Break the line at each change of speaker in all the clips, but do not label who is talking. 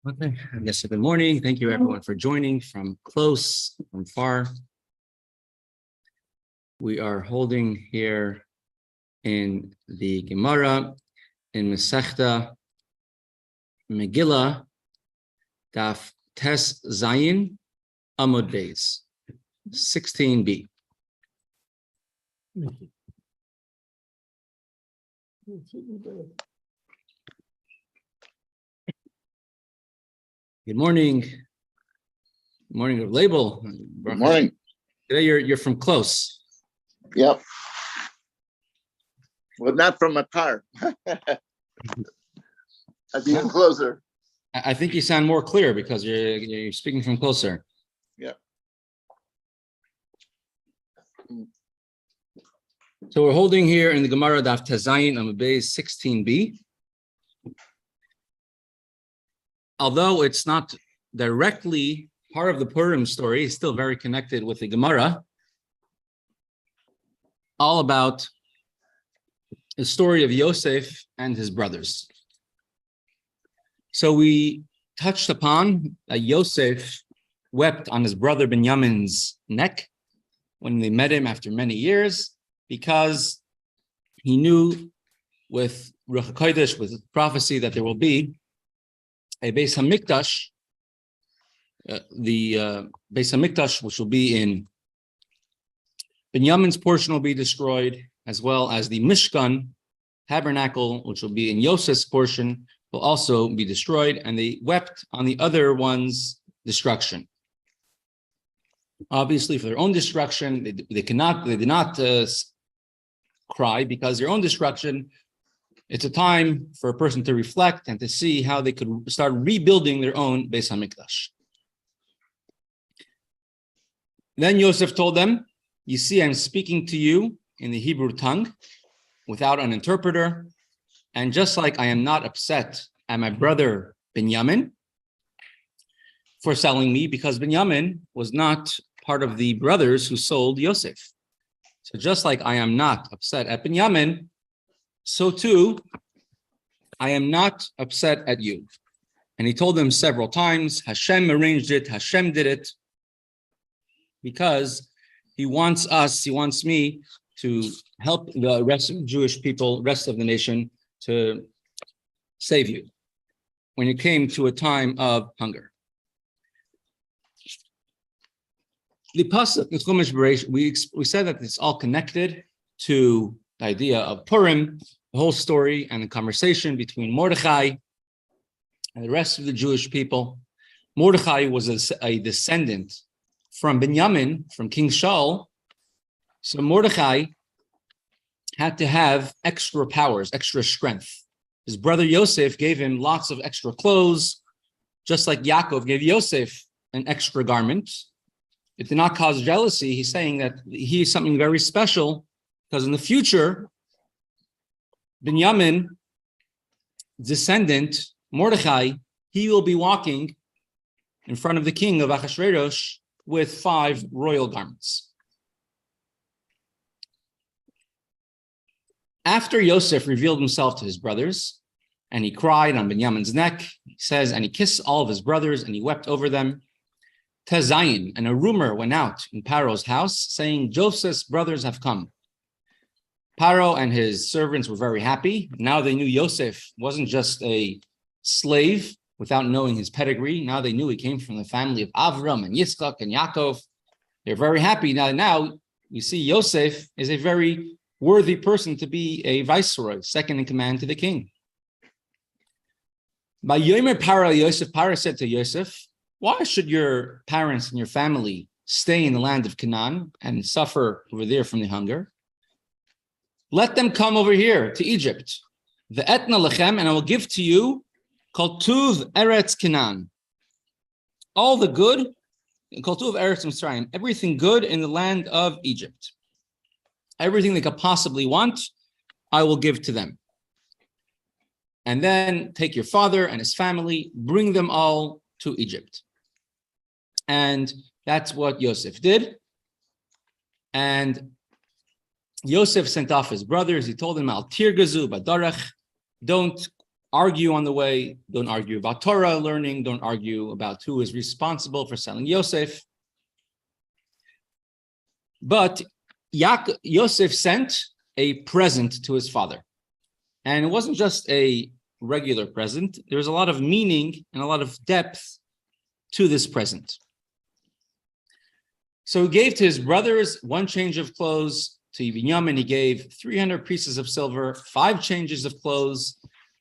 Okay, I guess good morning. Thank you everyone for joining from close, from far. We are holding here in the Gemara in Mesechta Megillah Daf Tes Zayin Amud Beis 16b. Good morning. Good morning, Label.
Good morning.
Today you're from close.
Yep. Well, not from a car. I'd be even closer.
I think you sound more clear because you're speaking from closer.
Yeah.
So we're holding here in the Gemara Daf Tazayin Amud Beis 16b. Although it's not directly part of the Purim story, it's still very connected with the Gemara. All about the story of Yosef and his brothers. So we touched upon that Yosef wept on his brother Binyamin's neck when they met him after many years, because he knew with Ruach HaKodesh, with prophecy, that there will be a Beis HaMikdash, the Beis HaMikdash, which will be in Binyamin's portion, will be destroyed, as well as the Mishkan tabernacle, which will be in Yosef's portion, will also be destroyed. And they wept on the other one's destruction. Obviously, for their own destruction, they did not cry, because their own destruction, it's a time for a person to reflect and to see how they could start rebuilding their own Beis HaMikdash. Then Yosef told them, you see, I'm speaking to you in the Hebrew tongue without an interpreter. And just like I am not upset at my brother Binyamin for selling me, because Binyamin was not part of the brothers who sold Yosef. So just like I am not upset at Binyamin, so too, I am not upset at you. And he told them several times, Hashem arranged it, Hashem did it, because he wants me to help the rest of the Jewish people, rest of the nation, to save you when you came to a time of hunger. The pasuk in Chumash Bereishis, we said that it's all connected to the idea of Purim, the whole story and the conversation between Mordechai and the rest of the Jewish people. Mordechai was a descendant from Binyamin, from King Shaul. So Mordechai had to have extra powers, extra strength. His brother Yosef gave him lots of extra clothes, just like Yaakov gave Yosef an extra garment. It did not cause jealousy. He's saying that he is something very special, because in the future, Binyamin, descendant, Mordechai, he will be walking in front of the king of Achashverosh with 5 royal garments. After Yosef revealed himself to his brothers, and he cried on Binyamin's neck, he says, and he kissed all of his brothers, and he wept over them. Tezayin, and a rumor went out in Paro's house, saying, Joseph's brothers have come. Paro and his servants were very happy. Now they knew Yosef wasn't just a slave without knowing his pedigree. Now they knew he came from the family of Avram and Yitzchok and Yaakov. They're very happy. Now you see Yosef is a very worthy person to be a viceroy, second in command to the king. By Yomer Paro, Paro said to Yosef, why should your parents and your family stay in the land of Canaan and suffer over there from the hunger? Let them come over here to Egypt. The etna lechem, and I will give to you kol tuv Eretz Canaan. All the good, kol tuv Eretz Mitzrayim, everything good in the land of Egypt. Everything they could possibly want, I will give to them. And then take your father and his family, bring them all to Egypt. And that's what Yosef did. And Yosef sent off his brothers. He told them, Al tirgazu badarach, don't argue on the way. Don't argue about Torah learning. Don't argue about who is responsible for selling Yosef. But Yosef sent a present to his father. And it wasn't just a regular present. There was a lot of meaning and a lot of depth to this present. So he gave to his brothers 1 change of clothes. To Binyamin, he gave 300 pieces of silver, 5 changes of clothes.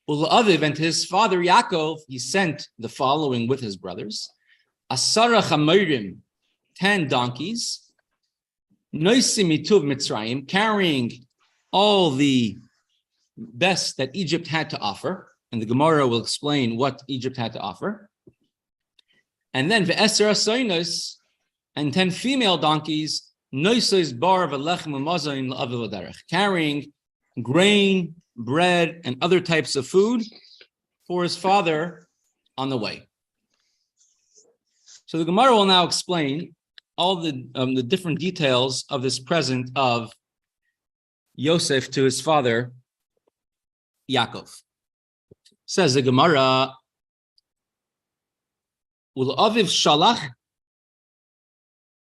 Ulaviv, and to his father Yaakov, he sent the following with his brothers: Asara chamorim, 10 donkeys, Noisim mituv Mitzrayim, carrying all the best that Egypt had to offer. And the Gemara will explain what Egypt had to offer. And then ve'eser asoinos, and 10 female donkeys, noisos bar v'lechem u'mazayin la'aviv l'derech, carrying grain, bread, and other types of food for his father on the way. So the Gemara will now explain all the different details of this present of Yosef to his father Yaakov. Says the Gemara, Ulaviv shalach,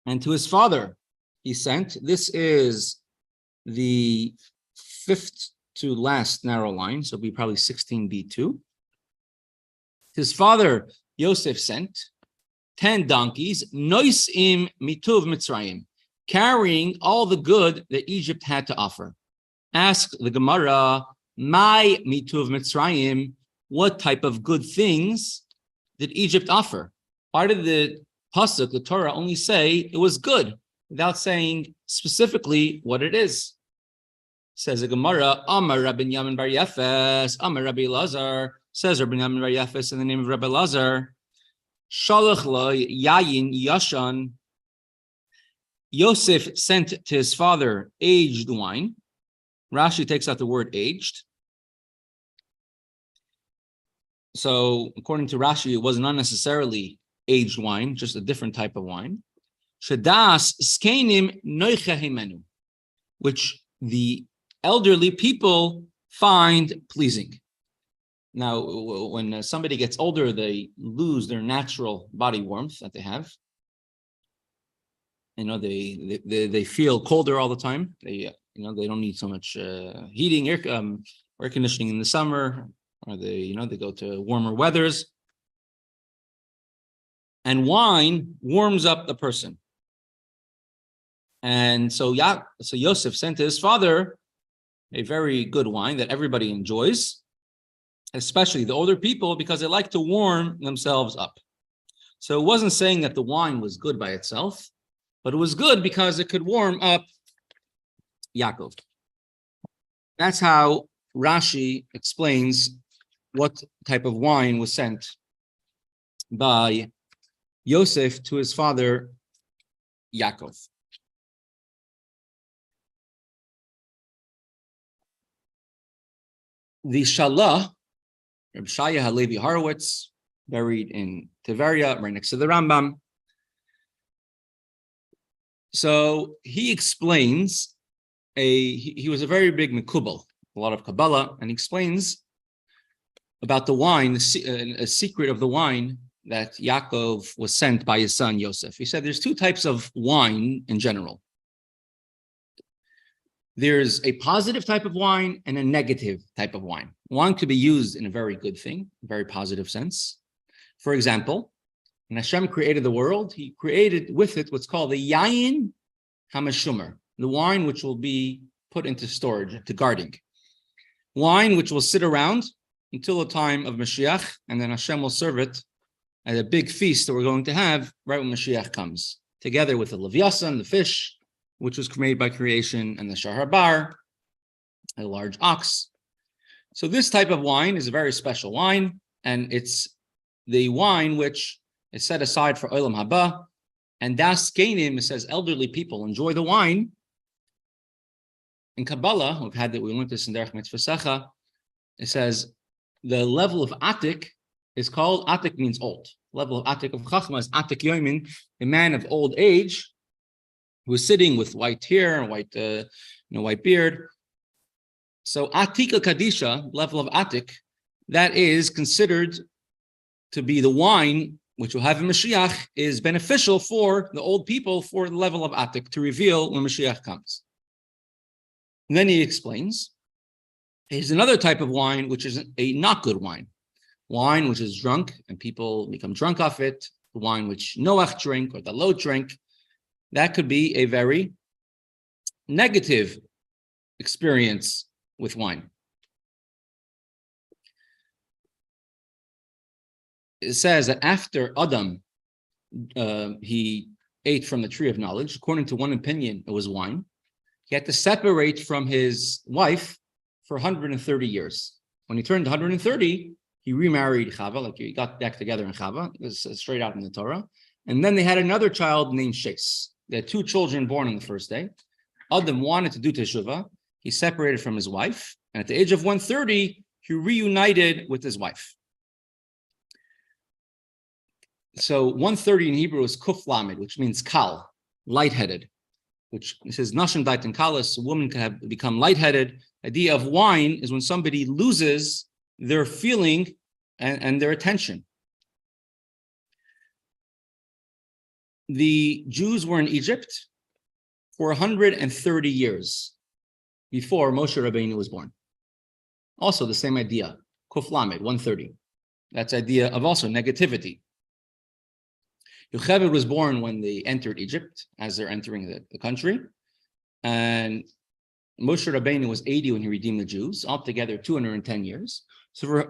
and to his father he sent. This is the 5th to last narrow line, so it'll be probably 16b2. His father Yosef sent 10 donkeys, noisim mituv Mitzrayim, carrying all the good that Egypt had to offer. Ask the Gemara, my mituv Mitzrayim, what type of good things did Egypt offer? Why did the pasuk, the Torah, only say it was good without saying specifically what it is? Says the Gemara, Amar Rabbi Yamin bar Yefes, Amar Rabbi Lazar, says Rabbi Yamin bar Yefes in the name of Rabbi Lazar, Shalach lo yayin yashan. Yosef sent to his father aged wine. Rashi takes out the word aged. So according to Rashi, it was not necessarily aged wine, just a different type of wine. Shadas Zkainim noicha himenu, which the elderly people find pleasing. Now, when somebody gets older, they lose their natural body warmth that they have. You know, they feel colder all the time. They don't need so much heating, air conditioning in the summer, or they go to warmer weathers. And wine warms up the person. And so Yosef sent to his father a very good wine that everybody enjoys, especially the older people, because they like to warm themselves up. So it wasn't saying that the wine was good by itself, but it was good because it could warm up Yaakov. That's how Rashi explains what type of wine was sent by Yosef to his father Yaakov. The Shalah, Reb Shaya Halevi Horowitz, buried in Tiferes, right next to the Rambam. So he explains he was a very big Mekubal, a lot of Kabbalah, and he explains about the wine, a secret of the wine that Yaakov was sent by his son Yosef. He said there's 2 types of wine in general. There's a positive type of wine and a negative type of wine. Wine could be used in a very good thing, very positive sense. For example, when Hashem created the world, he created with it what's called the Yayin HaMeshumer, the wine which will be put into storage, to guarding. Wine which will sit around until the time of Mashiach, and then Hashem will serve it at a big feast that we're going to have right when Mashiach comes, together with the Levyasan, the fish, which was made by creation, and the Shahar Bar, a large ox. So this type of wine is a very special wine, and it's the wine which is set aside for Olam Haba. And Das Zkainim, it says elderly people enjoy the wine. In Kabbalah, we learned this in Derech Mitzvah, it says the level of Atik is called, Atik means old. Level of Atik of Chachma is Atik Yomin, a man of old age, who is sitting with white hair and white beard. So Atika Kadisha, level of Atik, that is considered to be the wine which will have a Mashiach is beneficial for the old people for the level of Atik to reveal when Mashiach comes. And then he explains, there's another type of wine which is a not good wine. Wine which is drunk and people become drunk off it, the wine which Noach drank or the Lot drank, that could be a very negative experience with wine. It says that after Adam, he ate from the tree of knowledge. According to one opinion, it was wine. He had to separate from his wife for 130 years. When he turned 130, he remarried Chava, like he got back together in Chava. It was straight out in the Torah. And then they had another child named Shes. They had 2 children born on the first day. Adam wanted to do teshuvah. He separated from his wife. And at the age of 130, he reunited with his wife. So 130 in Hebrew is kuf lamed, which means kal, lightheaded, which it says nashim daiten kalas, a woman can have become lightheaded. The idea of wine is when somebody loses their feeling and their attention. The Jews were in Egypt for 130 years before Moshe Rabbeinu was born. Also the same idea, kuf lamed, 130. That's the idea of also negativity. Yocheved was born when they entered Egypt, as they're entering the country. And Moshe Rabbeinu was 80 when he redeemed the Jews, altogether 210 years. So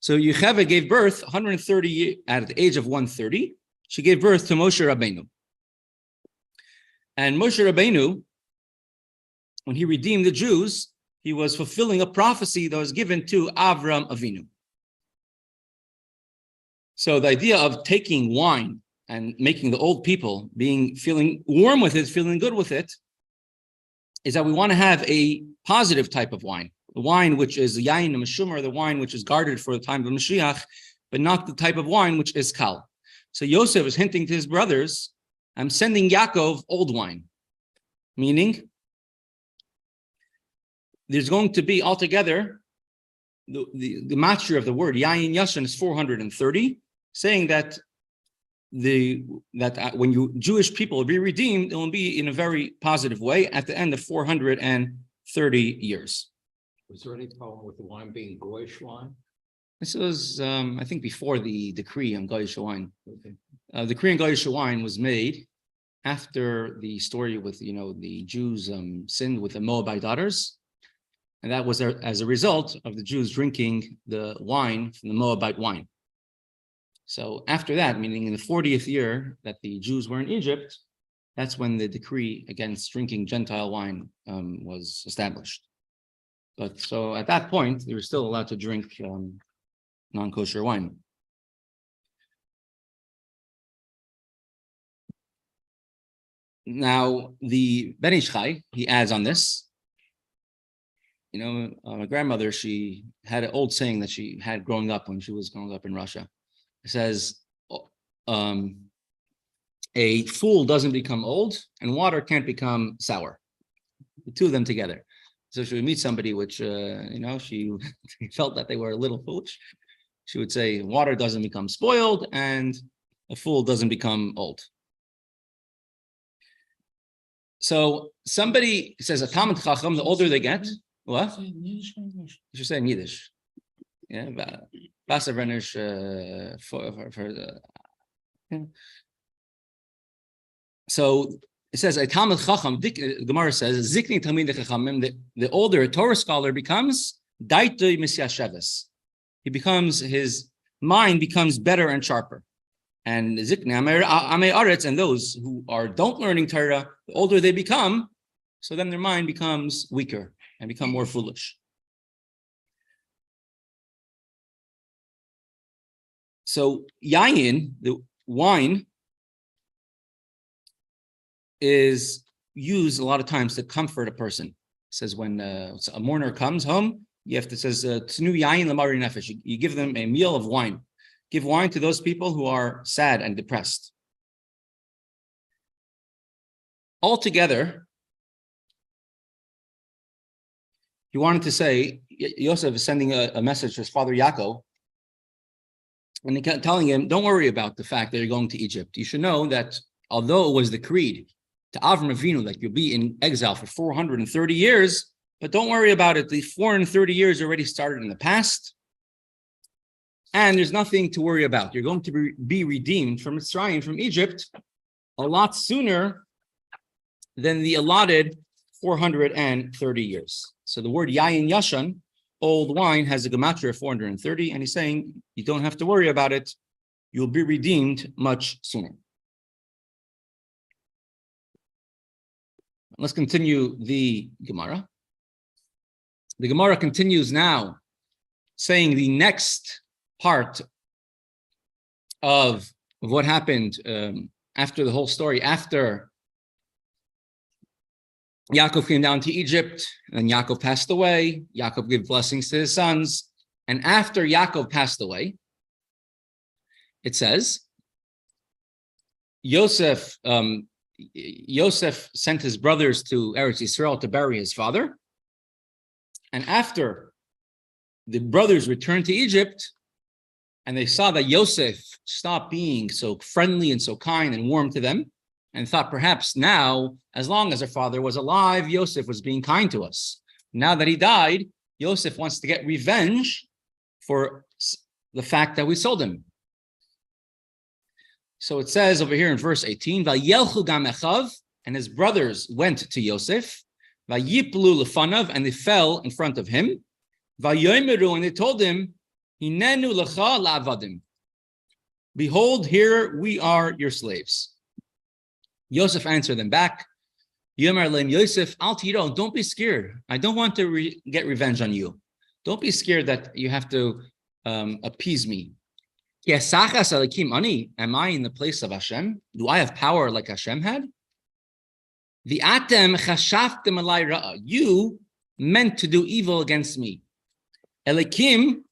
Yocheved gave birth 130 at the age of 130. She gave birth to Moshe Rabbeinu. And Moshe Rabbeinu, when he redeemed the Jews, he was fulfilling a prophecy that was given to Avram Avinu. So the idea of taking wine and making the old people feeling warm with it, feeling good with it, is that we want to have a positive type of wine. The wine which is yain and meshumar, the wine which is guarded for the time of Mashiach, but not the type of wine which is kal. So Yosef is hinting to his brothers, I'm sending Yaakov old wine. Meaning, there's going to be altogether, the matching of the word, yain yashan is 430, saying that when Jewish people will be redeemed, it will be in a very positive way at the end of 430 years.
Was there any problem with the wine being goyish wine?
This was, I think, before the decree on goyish wine.
Okay.
The decree on goyish wine was made after the story with, the Jews sinned with the Moabite daughters, and that was as a result of the Jews drinking the wine from the Moabite wine. So after that, meaning in the 40th year that the Jews were in Egypt, that's when the decree against drinking Gentile wine was established. But so at that point, they were still allowed to drink non-kosher wine. Now, the Ben Ish Chai, he adds on this, my grandmother, she had an old saying that she had growing up when she was growing up in Russia. It says, a fool doesn't become old and water can't become sour. The two of them together. So she would meet somebody which, she felt that they were a little foolish. She would say, water doesn't become spoiled and a fool doesn't become old. So somebody says, a Talmid Chacham, the older they get, what? You should say in Yiddish. Yeah, so it says a Talmid Chacham. Gemara says Zikni Talmid Chachamim. The older a Torah scholar becomes, Daitoi Misyasheves. His mind becomes better and sharper. And Zikni Amei Eretz, and those who don't learning Torah, the older they become, so then their mind becomes weaker and become more foolish. So yayin, the wine, is used a lot of times to comfort a person. It says when a mourner comes home, you have to says tznu yayin lamari nefesh. You give them a meal of wine. Give wine to those people who are sad and depressed. Altogether, he wanted to say, Yosef is sending a message to his father Yaakov. And he kept telling him, don't worry about the fact that you're going to Egypt. You should know that although it was decreed to Avram Avinu that you'll be in exile for 430 years, but don't worry about it. The 430 years already started in the past. And there's nothing to worry about. You're going to be redeemed from Mitzrayim, from Egypt, a lot sooner than the allotted 430 years. So the word Yayin Yashan, old wine, has a gematria of 430, and he's saying you don't have to worry about it. You'll be redeemed much sooner. Let's continue the Gemara. The Gemara continues now, saying the next part of what happened after the whole story, after Yaakov came down to Egypt, and Yaakov passed away. Yaakov gave blessings to his sons. And after Yaakov passed away, it says, Yosef sent his brothers to Eretz Yisrael to bury his father. And after the brothers returned to Egypt, and they saw that Yosef stopped being so friendly and so kind and warm to them, and thought perhaps now, as long as our father was alive, Yosef was being kind to us. Now that he died, Yosef wants to get revenge for the fact that we sold him. So it says over here in verse 18, Vayelchu gam echav, and his brothers went to Yosef, Vayiplu lefanav, and they fell in front of him, Vayomeru, and they told him, Hinenu lecha la'avadim. Behold, here we are your slaves. Yosef answered them back, Yomer leim Yosef, al tiro, don't be scared. I don't want to get revenge on you. Don't be scared that you have to appease me. Am I in the place of Hashem? Do I have power like Hashem had? You meant to do evil against me. Elikim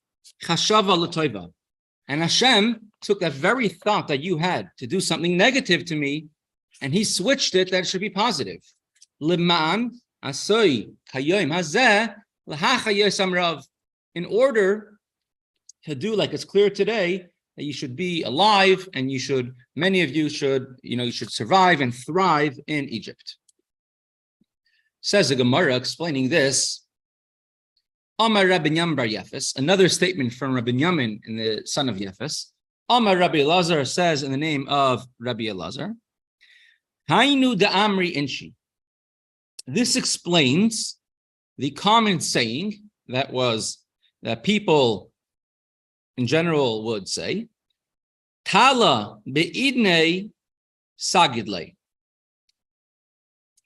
chashava l'toiva. And Hashem took that very thought that you had to do something negative to me, and he switched it that it should be positive. L'ma'an asoy kayoim hazeh l'hachayos amrav. In order to do like it's clear today, that you should be alive, and you should, many of you should, you should survive and thrive in Egypt. Says the Gemara explaining this, Amar Rabbi Yamin bar Yefes, another statement from Rabbi Yamin, in the son of Yefes. Amar Rabbi Elazar says in the name of Rabbi Elazar, Hainu da Amri Inshi. This explains the common saying that people in general would say, Tala be'idnei sagidlei.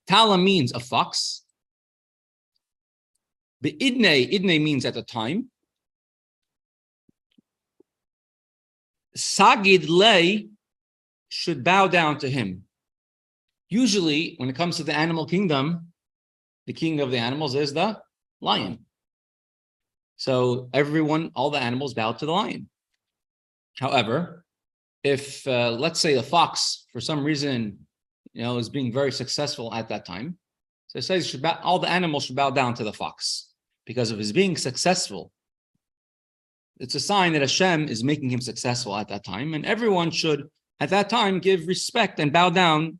Tala means a fox. Idne means at the time. Sagidlei should bow down to him. Usually, when it comes to the animal kingdom, the king of the animals is the lion. So all the animals bow to the lion. However, if let's say the fox, for some reason, is being very successful at that time, so it says all the animals should bow down to the fox because of his being successful. It's a sign that Hashem is making him successful at that time, and everyone should, at that time, give respect and bow down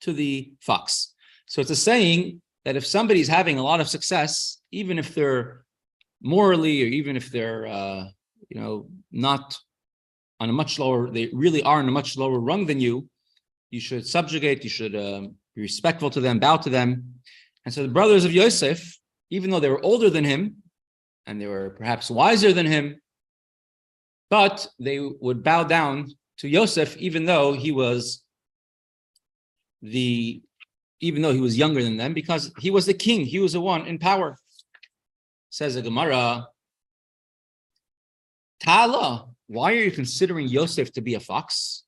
to the fox. So it's a saying that if somebody's having a lot of success, even if they're morally, or even if they're, not on a much lower, they really are on a much lower rung than you, you should subjugate, you should be respectful to them, bow to them. And so the brothers of Yosef, even though they were older than him, and they were perhaps wiser than him, but they would bow down to Yosef, even though he was younger than them, because he was the king, he was the one in power. Says the Gemara, Tala, why are you considering Yosef to be a fox?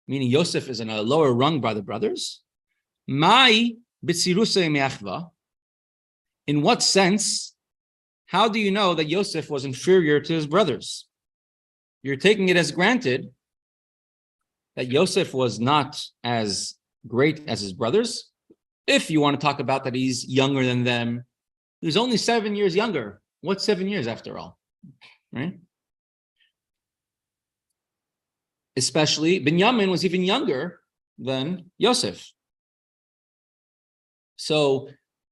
Meaning Yosef is in a lower rung by the brothers. Mai b'tzirusei me'achva. In what sense? How do you know that Yosef was inferior to his brothers? You're taking it as granted that Yosef was not as great as his brothers. If you want to talk about that he's younger than them, he was only 7 years younger. What's 7 years after all? Right? especially Binyamin was even younger than Yosef. So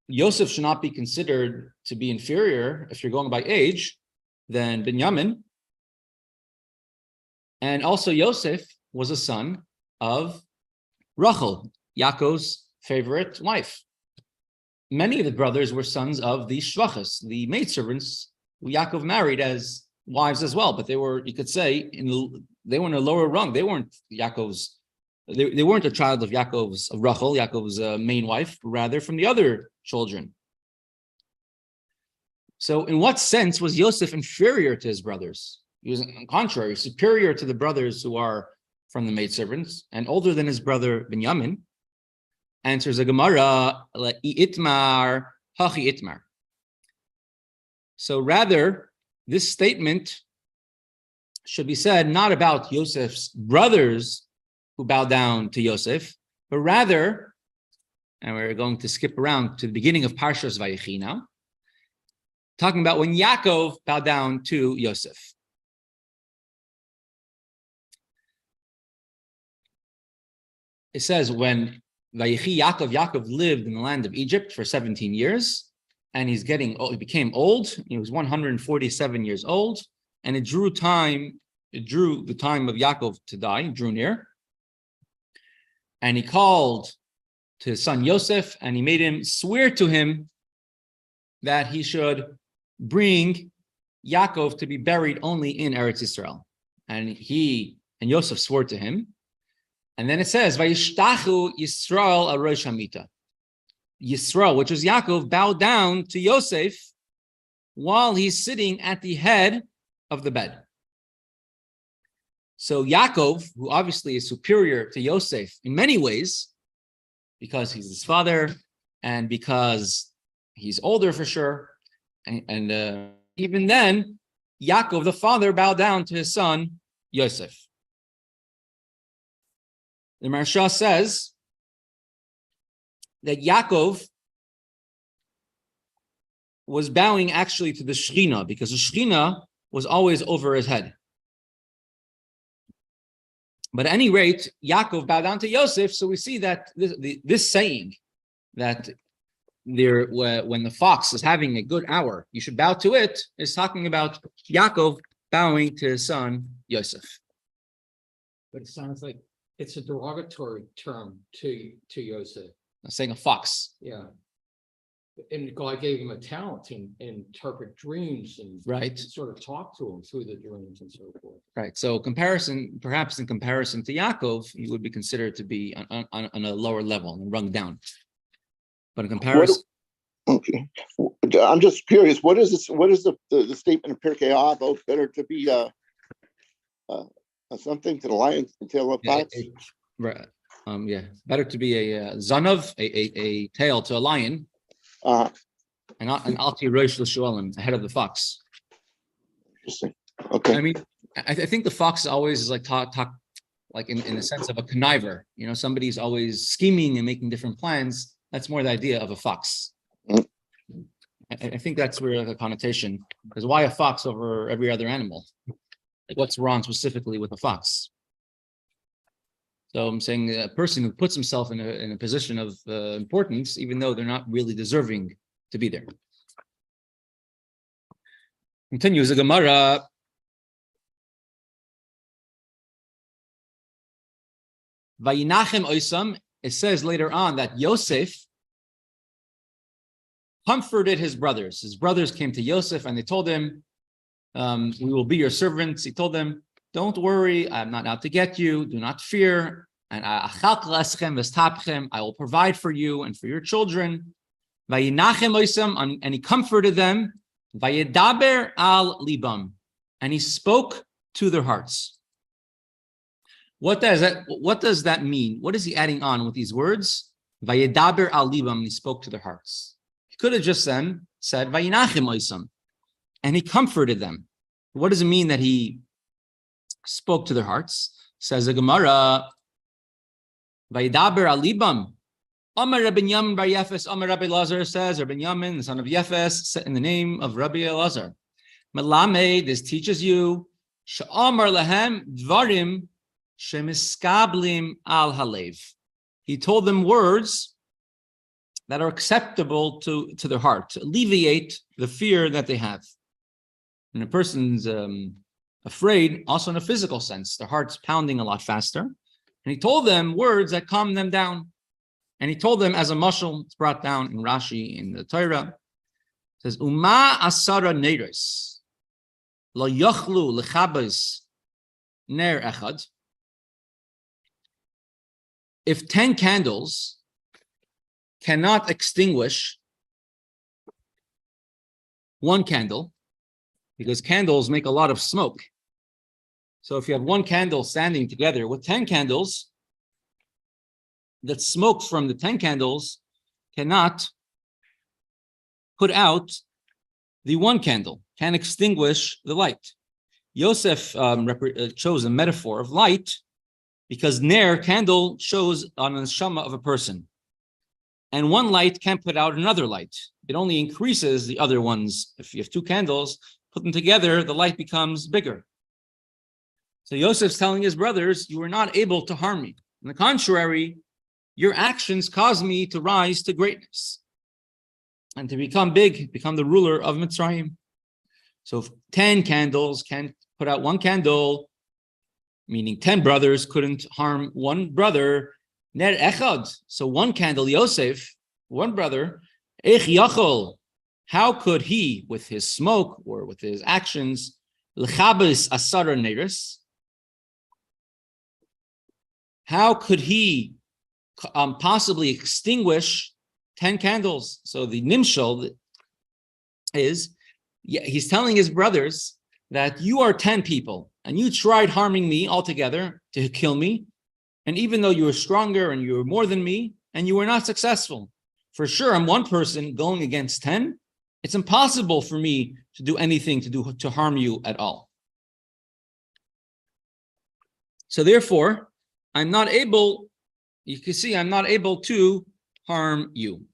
Yosef should not be considered to be inferior if you're going by age than Binyamin. And also Yosef was a son of Rachel, Yaakov's favorite wife. Many of the brothers were sons of the shvachas, the maidservants who Yaakov married as wives as well. But they were, you could say, they were in a lower rung. They weren't Yaakov's. They weren't a child of Yaakov's, of Rachel, Yaakov's main wife, but rather from the other children. So, in what sense was Yosef inferior to his brothers? He was, on the contrary, superior to the brothers who are from the maidservants and older than his brother Binyamin. Answers a Gemara, itmar, hachi itmar. So rather, this statement should be said not about Yosef's brothers who bow down to Yosef, but rather, and we're going to skip around to the beginning of Parshas Vayechi now, talking about when Yaakov bowed down to Yosef. It says when Vayechi Yaakov lived in the land of Egypt for 17 years, and he became old. He was 147 years old, and it drew the time of Yaakov to die, it drew near. And he called to his son Yosef, and he made him swear to him that he should bring Yaakov to be buried only in Eretz Yisrael. And Yosef swore to him. And then it says, Vayishtachu Yisrael al Rosh Hamita. Yisrael, which is Yaakov, bowed down to Yosef while he's sitting at the head of the bed. So Yaakov, who obviously is superior to Yosef in many ways, because he's his father and because he's older for sure, and even then, Yaakov, the father, bowed down to his son, Yosef. The Maharsha says that Yaakov was bowing actually to the Shechina because the Shechina was always over his head. But at any rate, Yaakov bowed down to Yosef, so we see that this saying that when the fox is having a good hour, you should bow to it, is talking about Yaakov bowing to his son Yosef.
But it sounds like it's a derogatory term to Yosef.
I'm saying a fox.
Yeah. And God gave him a talent to interpret dreams and
right,
sort of talk to him through the dreams and so forth.
Right. So perhaps in comparison to Yaakov, he would be considered to be on a lower level and rung down. But in comparison,
okay, I'm just curious. What is this? What is the statement of Perek about better to be something to the lion's tail of fox?
Right. Better to be a zanov, a tail to a lion. And alti rosh l'shualim, the head of the fox.
Interesting. Okay.
I mean, I think the fox always is like talk like in the sense of a conniver. You know, somebody's always scheming and making different plans. That's more the idea of a fox. I think that's where the connotation. Because why a fox over every other animal? Like what's wrong specifically with a fox? So I'm saying a person who puts himself in a position of importance, even though they're not really deserving to be there. Continues the Gemara. Vayinachem oisam. It says later on that Yosef comforted his brothers. His brothers came to Yosef and they told him, "We will be your servants." He told them, "Don't worry, I'm not out to get you. Do not fear. And I will provide for you and for your children." And he comforted them. Vayedaber al libam, and he spoke to their hearts. What does that mean? What is he adding on with these words? Vayedaber al libam, he spoke to their hearts. He could have just then said Vayinachem oisam, and he comforted them. What does it mean that he spoke to their hearts? Says the Gemara, Vayedaber al libam. Amar Rabbi Yamin bar Yefes, Amar Rabbi Elazar says, Rabbi Yamin, the son of Yefes, in the name of Rabbi Elazar. Melame, this teaches you, Sha'amar lahem dvarim shemiskablim al halev. He told them words that are acceptable to their heart, to alleviate the fear that they have. When a person's afraid, also in a physical sense, their heart's pounding a lot faster. And he told them words that calm them down. And he told them as a mashal, it's brought down in Rashi in the Torah. It says, Uma asara neiros, lo yochlu lechabes ner echad. If 10 candles cannot extinguish one candle, because candles make a lot of smoke. So if you have one candle standing together with 10 candles, that smoke from the 10 candles cannot put out the one candle, can extinguish the light. Yosef chose a metaphor of light because ner, candle, shows on the neshama of a person. And one light can't put out another light. It only increases the other ones. If you have 2 candles, put them together, the light becomes bigger. So Yosef's telling his brothers, you are not able to harm me. On the contrary, your actions cause me to rise to greatness and to become big, become the ruler of Mitzrayim. So if 10 candles can't put out one candle, meaning 10 brothers couldn't harm one brother, ner echad, so one candle, Yosef, one brother, ech yachol, how could he, with his smoke or with his actions, lechabes asara neiros, how could he possibly extinguish 10 candles? So the nimshal is, he's telling his brothers that you are 10 people and you tried harming me altogether to kill me. And even though you were stronger and you were more than me and you were not successful, for sure, I'm one person going against 10. It's impossible for me to do anything to harm you at all. So therefore, I'm not able, you can see I'm not able to harm you.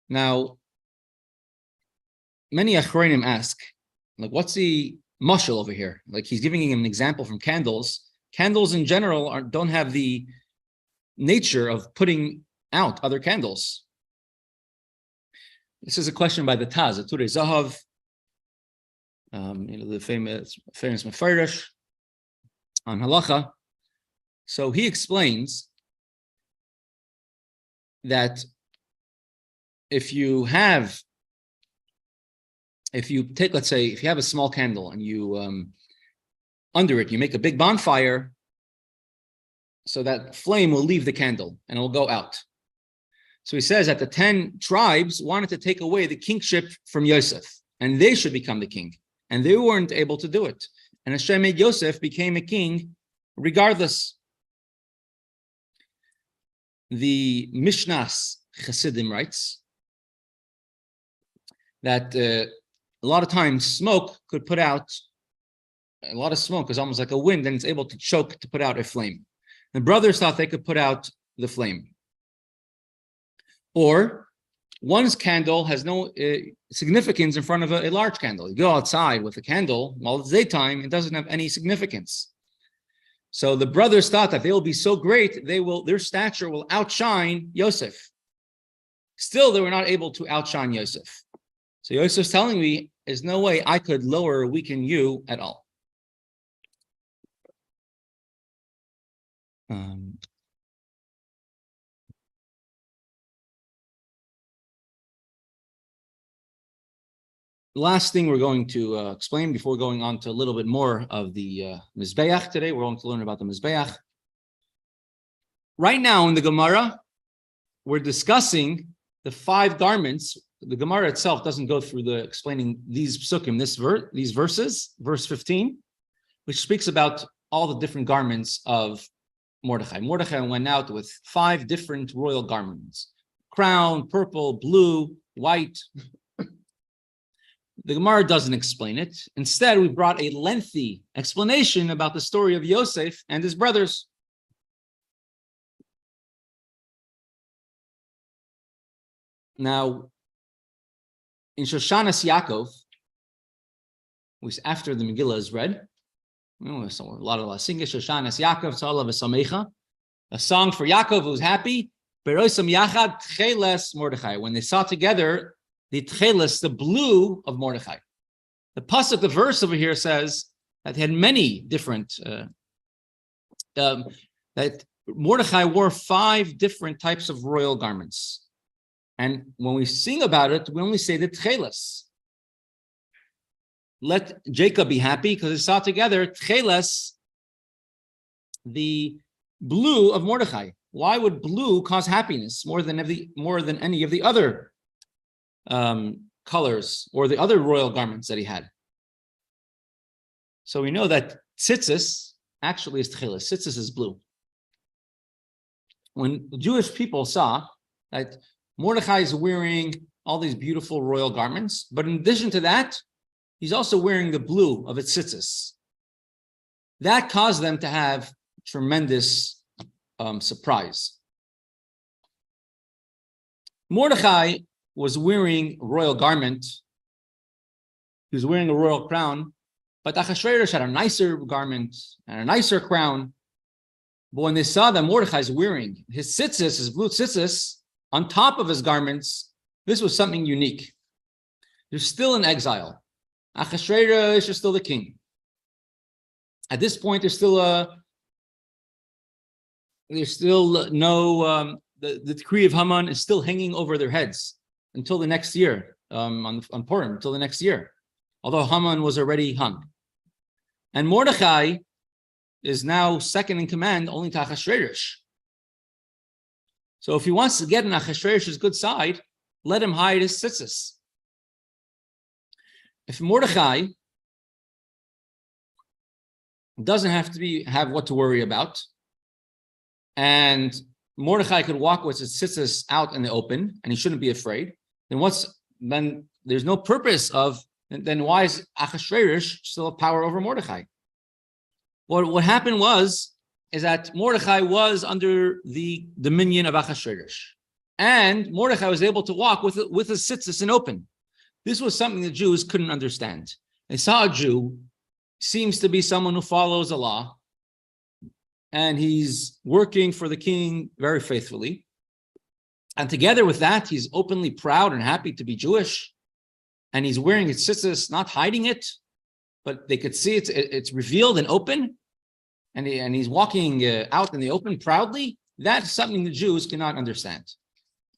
Now, many Achronim ask, like, what's the mashal over here? Like, he's giving him an example from candles. Candles in general don't have the nature of putting out other candles. This is a question by the Taz, the Turei Zahav, the famous Meferesh on halacha. So he explains that if you take, let's say, if you have a small candle and you under it, you make a big bonfire, so that flame will leave the candle and it will go out. So he says that the 10 tribes wanted to take away the kingship from Yosef, and they should become the king, and they weren't able to do it. And Hashem made Yosef became a king regardless. The Mishnayos Chassidim writes that a lot of times smoke could put out, a lot of smoke is almost like a wind, and it's able to choke to put out a flame. The brothers thought they could put out the flame. Or one's candle has no significance in front of a large candle. You go outside with a candle while it's daytime, it doesn't have any significance. So the brothers thought that they will be so great, their stature will outshine Yosef. Still, they were not able to outshine Yosef. So Yosef's telling me, there's no way I could lower or weaken you at all. The last thing we're going to explain before going on to a little bit more of the Mizbeiach today, we're going to learn about the Mizbeiach. Right now in the Gemara, we're discussing the 5 garments. The Gemara itself doesn't go through the explaining these psukim, these verses, verse 15, which speaks about all the different garments of Mordechai. Mordechai went out with 5 different royal garments: crown, purple, blue, white. The Gemara doesn't explain it. Instead, we brought a lengthy explanation about the story of Yosef and his brothers. Now, in Shoshanas Yaakov, after the Megillah is read. So a lot of Singish Shoshanas Yaakov Tzalav Samecha, a song for Yaakov who's happy. Beroisam Yachad Tcheles Mordechai. When they saw together the Tcheles, the blue of Mordechai. The pasuk, the verse over here says that he had many different. That Mordechai wore 5 different types of royal garments, and when we sing about it, we only say the Tcheles. Let Jacob be happy because they saw together Tcheles, the blue of Mordechai. Why would blue cause happiness more than any of the other colors or the other royal garments that he had? So we know that tzitzis actually is tcheles. Tzitzis is blue. When the Jewish people saw that Mordechai is wearing all these beautiful royal garments, but in addition to that, he's also wearing the blue of its tzitzis. That caused them to have tremendous surprise. Mordechai was wearing a royal garment. He was wearing a royal crown, but Achashverosh had a nicer garment and a nicer crown. But when they saw that Mordechai is wearing his tzitzis, his blue tzitzis, on top of his garments, this was something unique. They're still in exile. Achashverosh is still the king. At this point, there's still no, the decree of Haman is still hanging over their heads until the next year, on Purim, until the next year, although Haman was already hung. And Mordechai is now second in command only to Achashverosh. So if he wants to get in Achashverosh's good side, let him hide his tzitzis. If Mordechai doesn't have what to worry about, and Mordechai could walk with his tzitzis out in the open, and he shouldn't be afraid, then there's no purpose of, then why is Achashverosh still have power over Mordechai? What happened is that Mordechai was under the dominion of Achashverosh, and Mordechai was able to walk with his tzitzis in open. This was something the Jews couldn't understand. They saw a Jew, seems to be someone who follows the law, and he's working for the king very faithfully. And together with that, he's openly proud and happy to be Jewish. And he's wearing his tzitzis, not hiding it, but they could see it's revealed and open. And he's walking out in the open proudly. That's something the Jews cannot understand.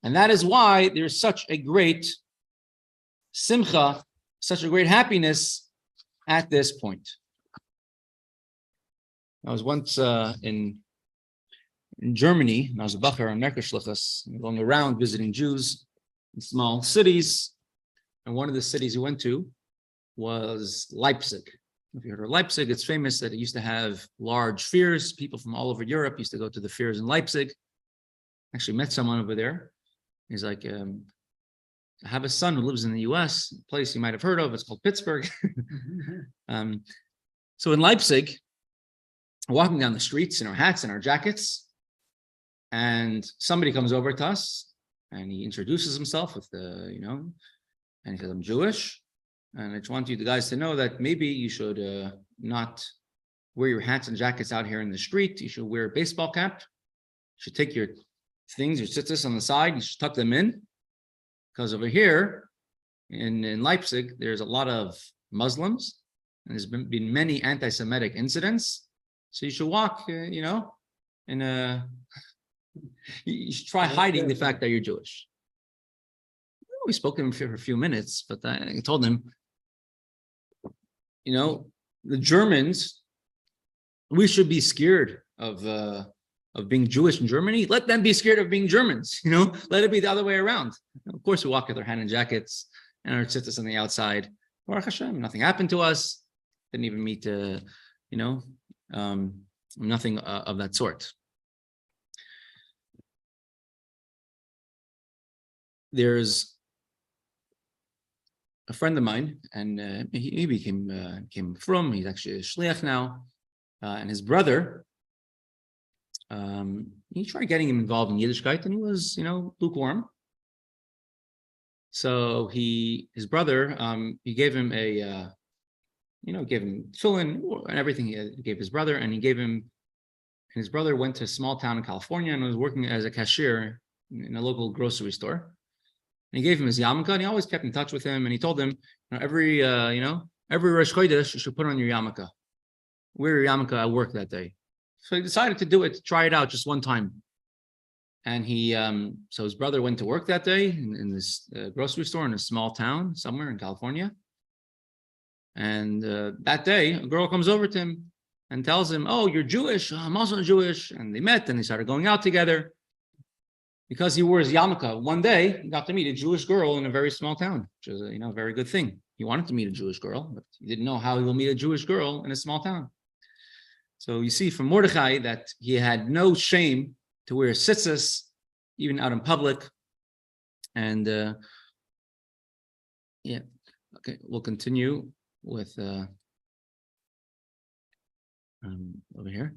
And that is why there's such a great simcha, such a great happiness at this point. I was once in Germany, and I was a bacher on Merkashlichas, going around visiting Jews in small cities. And one of the cities we went to was Leipzig. If you heard of Leipzig, it's famous that it used to have large fairs. People from all over Europe used to go to the fairs in Leipzig. Actually met someone over there. He's like, I have a son who lives in the US, a place you might have heard of. It's called Pittsburgh. So in Leipzig, walking down the streets in our hats and our jackets, and somebody comes over to us and he introduces himself with and he says, I'm Jewish, and I just want you guys to know that maybe you should not wear your hats and jackets out here in the street. You should wear a baseball cap. You should take your things, your tzitzis on the side, you should tuck them in, because over here in Leipzig, there's a lot of Muslims, and there's been many anti-Semitic incidents. So you should walk, you should try hiding the fact that you're Jewish. We spoke to him for a few minutes, but I told him, the Germans, we should be scared of being Jewish in Germany. Let them be scared of being Germans, let it be the other way around. Of course, we walk with our hand in jackets and our tzitzis on the outside. Baruch Hashem, nothing happened to us. Didn't even meet, nothing of that sort. There's a friend of mine, and he became from. He's actually a shliach now, and his brother. He tried getting him involved in Yiddishkeit, and he was, lukewarm. So his brother, he gave him gave him tefillin and everything. He gave his brother, and his brother went to a small town in California and was working as a cashier in a local grocery store. And he gave him his yarmulke, and he always kept in touch with him. And he told him, every Rosh Chodesh, you should put on your yarmulke. Wear your yarmulke at work that day. So he decided to do it, to try it out just one time. And so his brother went to work that day in this grocery store in a small town somewhere in California. And that day, a girl comes over to him and tells him, "Oh, you're Jewish. I'm also Jewish." And they met and they started going out together. Because he wore his yarmulke, one day he got to meet a Jewish girl in a very small town, which is a very good thing. He wanted to meet a Jewish girl, but he didn't know how he will meet a Jewish girl in a small town. So you see from Mordechai that he had no shame to wear tzitzis, even out in public. And okay, we'll continue with over here.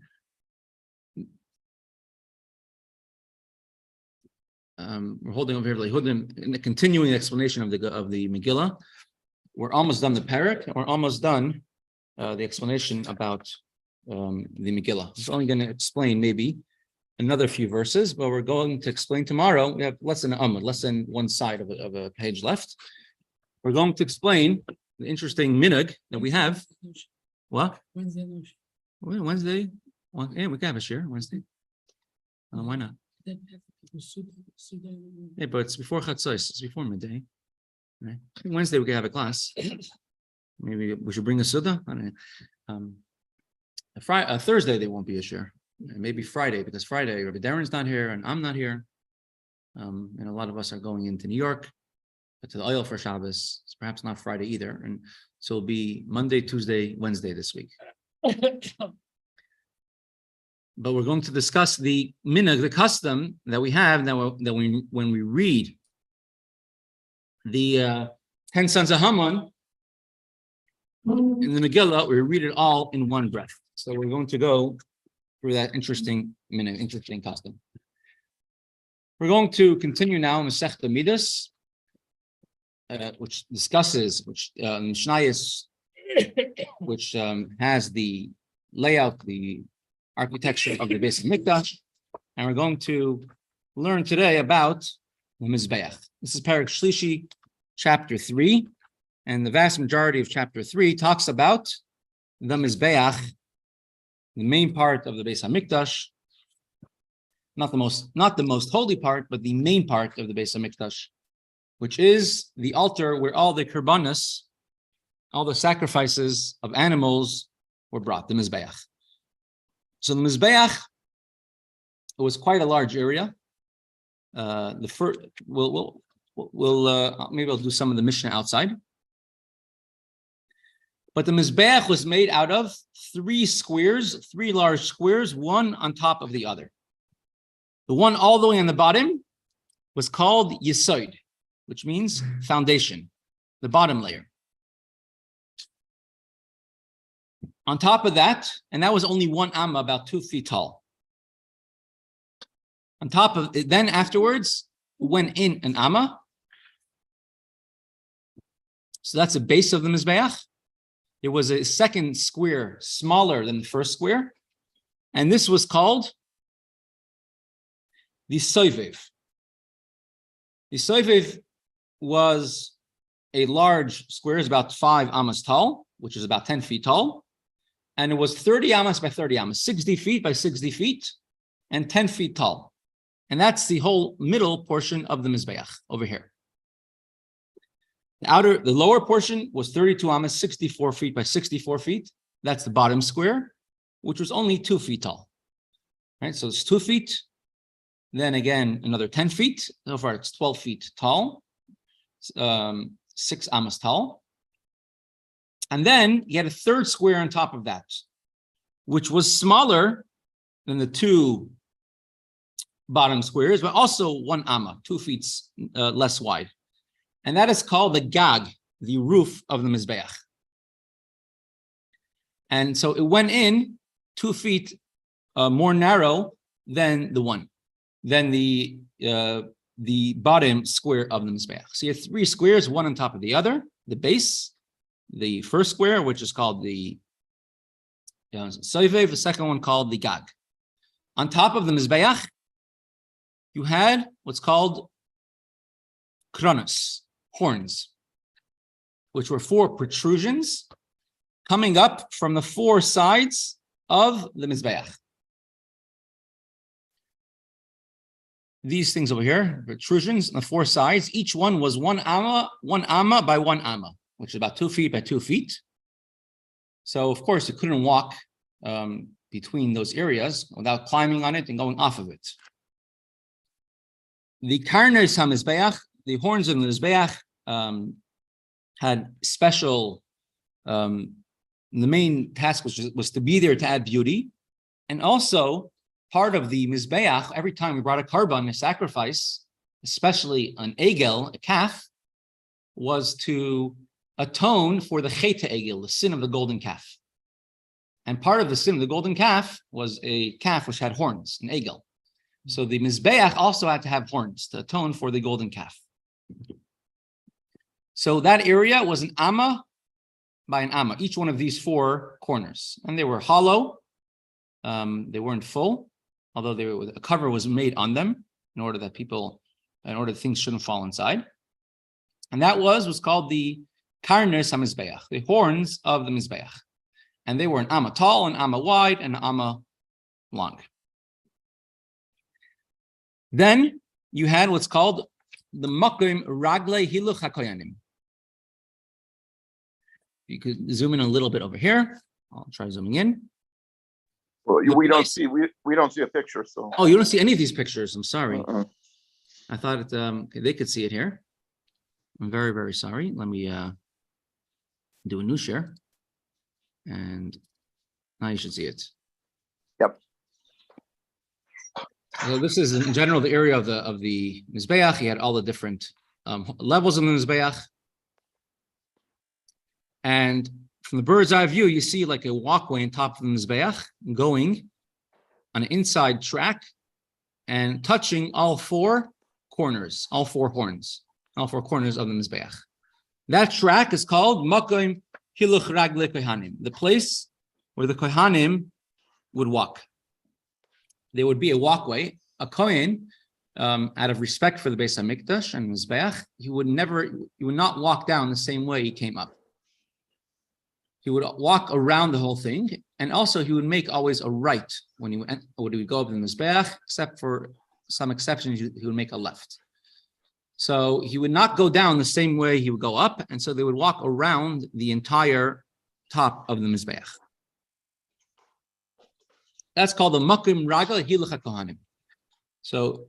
We're holding over here in the continuing explanation of the Megillah. We're almost done the Perek. We're almost done the explanation about the Megillah. It's only going to explain maybe another few verses, but we're going to explain tomorrow. We have less than one side of a page left. We're going to explain the interesting minhag that we have. What? Wednesday. Wednesday. Yeah, we can have a share Wednesday. Why not? Yeah, but it's before Chatzos. It's before midday. Right? Wednesday we can have a class. Maybe we should bring a Suda. Thursday there won't be a share. Maybe Friday, because Friday Rabbi Darren's not here and I'm not here. And a lot of us are going into New York to the oil for Shabbos. It's perhaps not Friday either. And so it'll be Monday, Tuesday, Wednesday this week. But we're going to discuss the minhag, the custom that we have when we read the 10 sons of Haman in the Megillah, we read it all in one breath. So we're going to go through that interesting minhag, interesting custom. We're going to continue now Mesechta Middos, which discusses Mishnayos, which has the layout, the architecture of the Beis Hamikdash, and we're going to learn today about the Mizbeiach. This is Perek Shlishi, chapter 3, and the vast majority of chapter 3 talks about the Mizbeiach, the main part of the Beis Hamikdash, not the most holy part, but the main part of the Beis Hamikdash, which is the altar where all the korbanos, all the sacrifices of animals were brought, the Mizbeiach. So the Mizbeiach, it was quite a large area. Maybe I'll do some of the Mishnah outside. But the Mizbeiach was made out of three large squares, one on top of the other. The one all the way on the bottom was called Yesod, which means foundation, the bottom layer. On top of that, and that was only one amma, about 2 feet tall. On top of it, then afterwards, went in an amma. So that's the base of the Mizbeiach. There was a second square smaller than the first square, and this was called the soivev. The soivev was a large square, it's about 5 ammas tall, which is about 10 feet tall. And it was 30 ammas by 30 ammas, 60 feet by 60 feet, and 10 feet tall. And that's the whole middle portion of the Mizbeiach over here. The lower portion was 32 ammas, 64 feet by 64 feet. That's the bottom square, which was only 2 feet tall. Right, so it's 2 feet. Then again, another 10 feet. So far, it's 12 feet tall, 6 ammas tall. And then you had a third square on top of that, which was smaller than the 2 bottom squares, but also 1 amma, 2 feet less wide. And that is called the gag, the roof of the Mizbeiach. And so it went in 2 feet more narrow than the bottom square of the Mizbeiach. So you have 3 squares, one on top of the other, the base, the first square, which is called the Soivev, the second one called the Gag. On top of the Mizbeiach, you had what's called kronos, horns, which were 4 protrusions coming up from the 4 sides of the Mizbeiach. These things over here, protrusions on the 4 sides, each one was 1 amma by 1 amma, which is about 2 feet by 2 feet. So, of course, you couldn't walk between those areas without climbing on it and going off of it. The karnes hamizbeach, the horns of the Mizbeiach, had special, the main task was to be there to add beauty. And also, part of the Mizbeiach, every time we brought a karban, a sacrifice, especially an egel, a calf, was to atone for the cheta egel, the sin of the golden calf. And part of the sin of the golden calf was a calf which had horns, an egel. So the Mizbeiach also had to have horns to atone for the golden calf. So that area was an amma by an amma, each one of these 4 corners. And they were hollow. They weren't full, although a cover was made on them in order that things shouldn't fall inside. And that was called the karnes hamizbeach, the horns of the Mizbeiach. And they were an amma tall, an amma wide, and an amma long. Then you had what's called the makom raglei hiluch hakoyanim. You could zoom in a little bit over here. I'll try zooming in.
Well, we don't see a picture, so.
Oh, you don't see any of these pictures. I'm sorry.
Uh-uh.
I thought they could see it here. I'm very, very sorry. Let me do a new share. And now you should see it.
Yep.
So this is in general the area of the Mizbeiach. He had all the different levels of the Mizbeiach. And from the bird's eye view, you see like a walkway on top of the Mizbeiach going on an inside track and touching all 4 corners, all 4 horns, all 4 corners of the Mizbeiach. That track is called makom hiluch raglei kohanim, the place where the kohanim would walk. There would be a walkway. A kohen, out of respect for the Beis HaMikdash and Mizbeiach, he would not walk down the same way he came up. He would walk around the whole thing, and also he would make always a right when he would go up to the Mizbeiach, except for some exceptions, he would make a left. So he would not go down the same way he would go up, and so they would walk around the entire top of the Mizbeiach. That's called the makom raglei hiluch hakohanim. So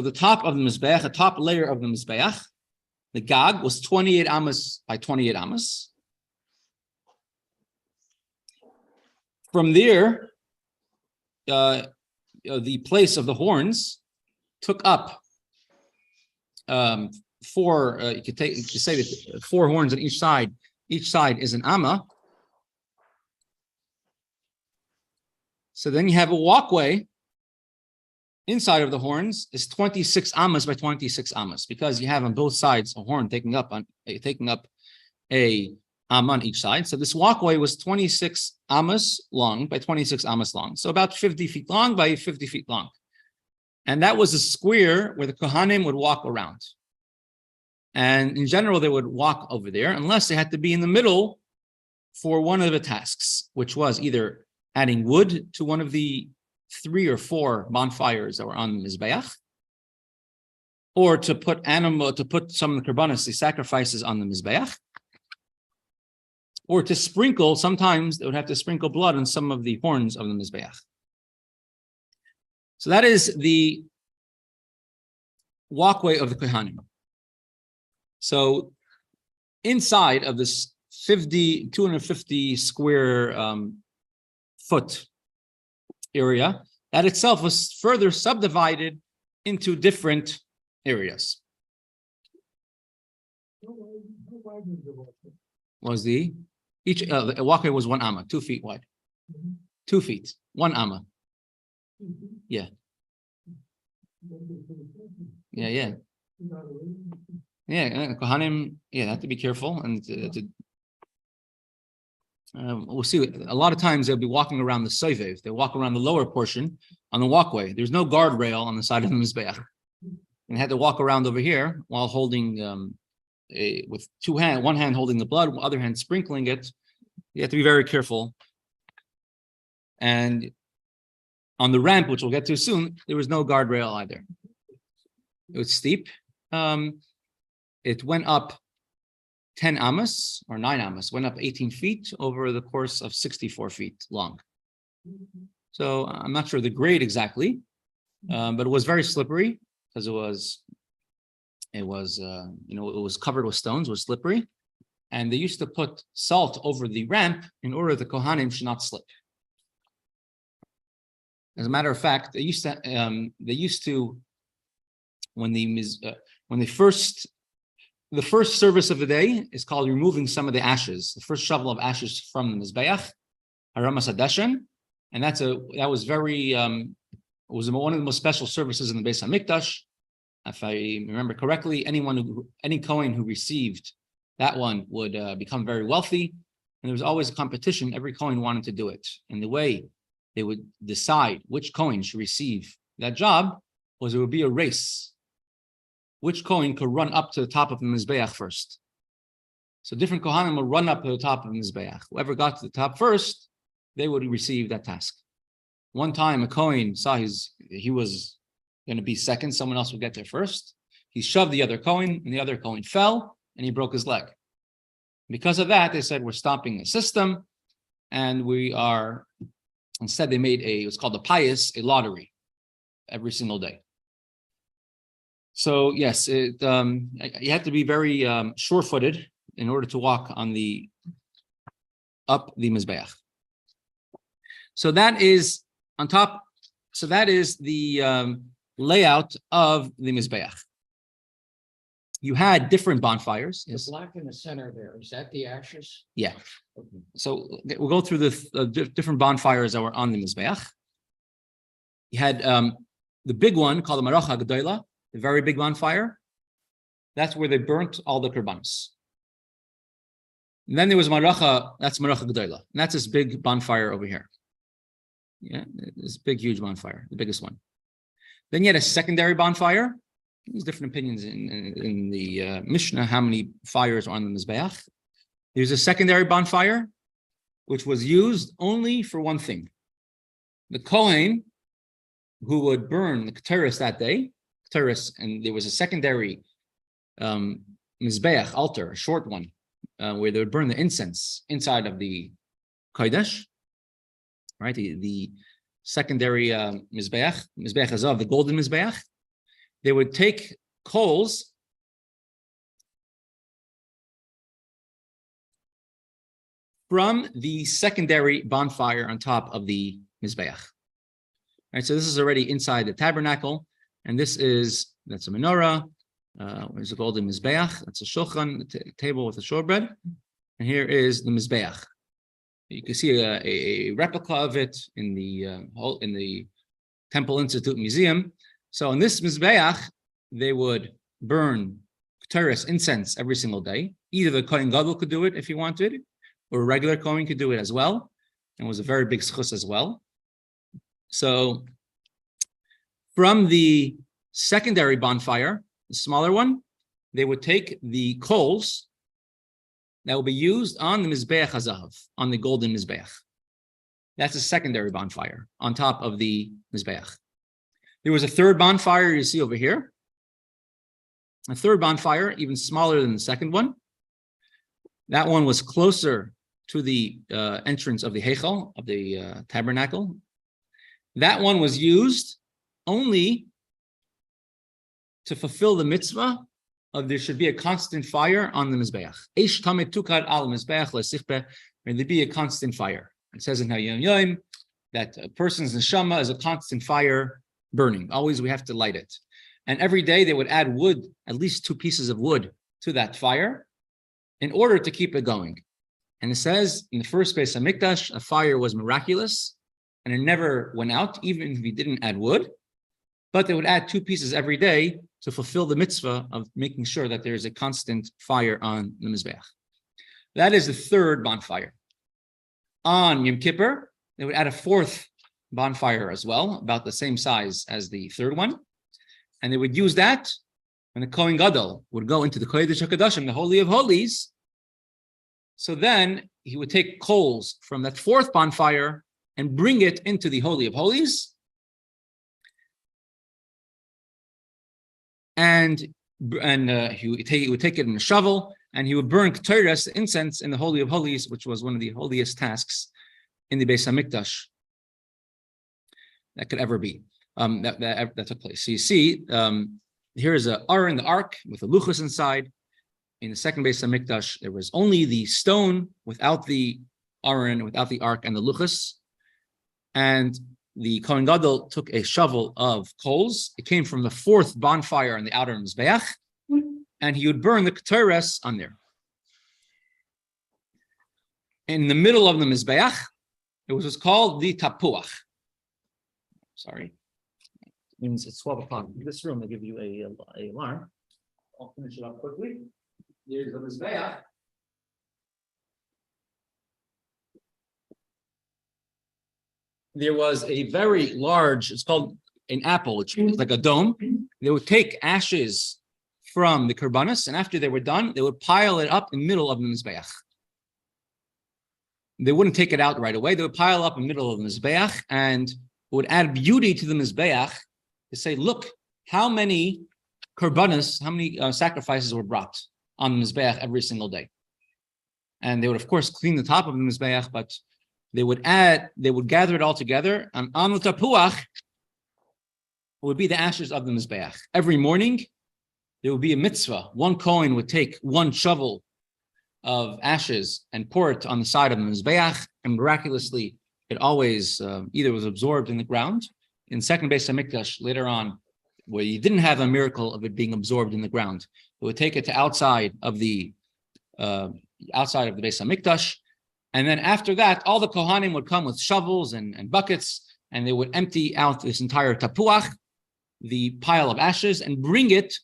the top of the Mizbeiach, the top layer of the Mizbeiach, the Gag was 28 amas by 28 amas. From there, the place of the horns took up 4. You could say that 4 horns on each side. Each side is an amma. So then you have a walkway. Inside of the horns is 26 amas by 26 amas, because you have on both sides a horn taking up a amma on each side. So this walkway was 26 amas long by 26 amas long, so about 50 feet long by 50 feet long. And that was a square where the kohanim would walk around. And in general, they would walk over there unless they had to be in the middle for one of the tasks, which was either adding wood to one of the 3 or 4 bonfires that were on the Mizbeiach, or to put some of the karbanos, the sacrifices, on the Mizbeiach, or to sprinkle. Sometimes they would have to sprinkle blood on some of the horns of the Mizbeiach. So that is the walkway of the kohanim. So inside of this 250 square foot area, that itself was further subdivided into different areas. Each walkway was 1 amma, 2 feet wide. 2 feet, 1 amma. Yeah. Yeah, Kohanim, they have to be careful, and we'll see. A lot of times they'll be walking around the soivev. They walk around the lower portion on the walkway. There's no guardrail on the side of the Mizbeiach. And they had to walk around over here while holding with one hand holding the blood, other hand sprinkling it. You have to be very careful. And on the ramp, which we'll get to soon, there was no guardrail either. It was steep. It went up 10 amas or 9 amas, went up 18 feet over the course of 64 feet long. So I'm not sure the grade exactly, but it was very slippery because it was covered with stones, it was slippery. And they used to put salt over the ramp in order the Kohanim should not slip. As a matter of fact, they used to when the first service of the day is called removing some of the ashes, the first shovel of ashes from the Mizbeiach, Haramas Hadashen, and that was very was one of the most special services in the Beis Hamikdash. If I remember correctly, any Kohen who received that one would become very wealthy, and there was always a competition. Every Kohen wanted to do it, and the way they would decide which Kohen should receive that job was it would be a race. Which Kohen could run up to the top of the Mizbeiach first? So different Kohanim would run up to the top of the Mizbeiach. Whoever got to the top first, they would receive that task. One time, a Kohen saw he was going to be second. Someone else would get there first. He shoved the other Kohen, and the other Kohen fell, and he broke his leg. Because of that, they said, we're stopping the system, and instead they made it was called a pious, a lottery, every single day. So yes, you have to be very sure-footed in order to walk up the Mizbeiach. So that is on top. So that is the layout of the Mizbeiach. You had different bonfires.
The black in the center there, is that the ashes?
Yeah.
Okay.
So we'll go through the different bonfires that were on the Mizbeiach. You had the big one called the Maracha Gedola, the very big bonfire. That's where they burnt all the korbanos. And then there was that's Maracha Gedola, and that's this big bonfire over here. Yeah, this big, huge bonfire, the biggest one. Then you had a secondary bonfire. There's different opinions in the Mishnah how many fires are on the Mizbeiach. There's a secondary bonfire, which was used only for one thing. The Kohen who would burn the Tiferes that day, and there was a secondary Mizbeiach altar, a short one, where they would burn the incense inside of the Kodesh, right? The secondary Mizbeiach Hazav, the golden Mizbeiach. They would take coals from the secondary bonfire on top of the Mizbeiach. Right, so this is already inside the tabernacle, and that's a menorah. There's a golden Mizbeiach. That's a shulchan, a table with a showbread, and here is the Mizbeiach. You can see a replica of it in the Temple Institute Museum. So in this Mizbeiach, they would burn Tiferes incense every single day. Either the Kohen Gadol could do it if he wanted, or a regular Kohen could do it as well. And it was a very big schus as well. So from the secondary bonfire, the smaller one, they would take the coals that will be used on the Mizbeiach HaZahav, on the golden Mizbeiach. That's a secondary bonfire on top of the Mizbeiach. There was a third bonfire you see over here. A third bonfire, even smaller than the second one. That one was closer to the entrance of the Heichal, of the tabernacle. That one was used only to fulfill the mitzvah of there should be a constant fire on the Mizbeiach. Eish tamid tukar al Mizbeiach lesichbeh, and there be a constant fire. It says in Hayom Yom that a person's neshama is a constant fire burning. Always we have to light it. And every day they would add wood, at least 2 pieces of wood to that fire in order to keep it going. And it says in the first Beis Hamikdash, a fire was miraculous and it never went out, even if you didn't add wood. But they would add 2 pieces every day to fulfill the mitzvah of making sure that there is a constant fire on the Mizbeiach. That is the third bonfire. On Yom Kippur, they would add a fourth bonfire as well, about the same size as the third one. And they would use that when the Kohen Gadol would go into the Kodesh HaKadoshim, the Holy of Holies. So then he would take coals from that fourth bonfire and bring it into the Holy of Holies. And he would take it in a shovel, and he would burn Tiferes, the incense, in the Holy of Holies, which was one of the holiest tasks in the Beis HaMikdash that could ever be. That took place. So you see, here is a Aron, the ark, with a luchos inside. In the second Beis HaMikdash, there was only the stone without the Aron, without the ark and the luchos. And the Kohen Gadol took a shovel of coals. It came from the fourth bonfire on the outer Mizbeiach, and he would burn the Tiferes on there. In the middle of the Mizbeiach, it was called the Tapuach. Sorry. It means it's 12 o'clock. In this room, they give you a alarm. I'll finish it up quickly. Here's the Mizbeiach. There was a very large, it's called an apple, which is like a dome. They would take ashes from the Karbanos, and after they were done, they would pile it up in the middle of the Mizbeiach. They wouldn't take it out right away. They would pile up in the middle of the Mizbeiach, and it would add beauty to the Mizbeiach to say, look, how many Karbanos, how many sacrifices were brought on the Mizbeiach every single day. And they would, of course, clean the top of the Mizbeiach, but they would gather it all together, and on the tapuach would be the ashes of the Mizbeiach. Every morning, there would be a mitzvah. One Kohen would take one shovel of ashes and pour it on the side of the Mizbeiach, and miraculously, it always either was absorbed in the ground. In second Beis HaMikdash, later on, where you didn't have a miracle of it being absorbed in the ground, they would take it to outside of the Beis HaMikdash. And then after that, all the Kohanim would come with shovels and buckets, and they would empty out this entire tapuach, the pile of ashes, and bring it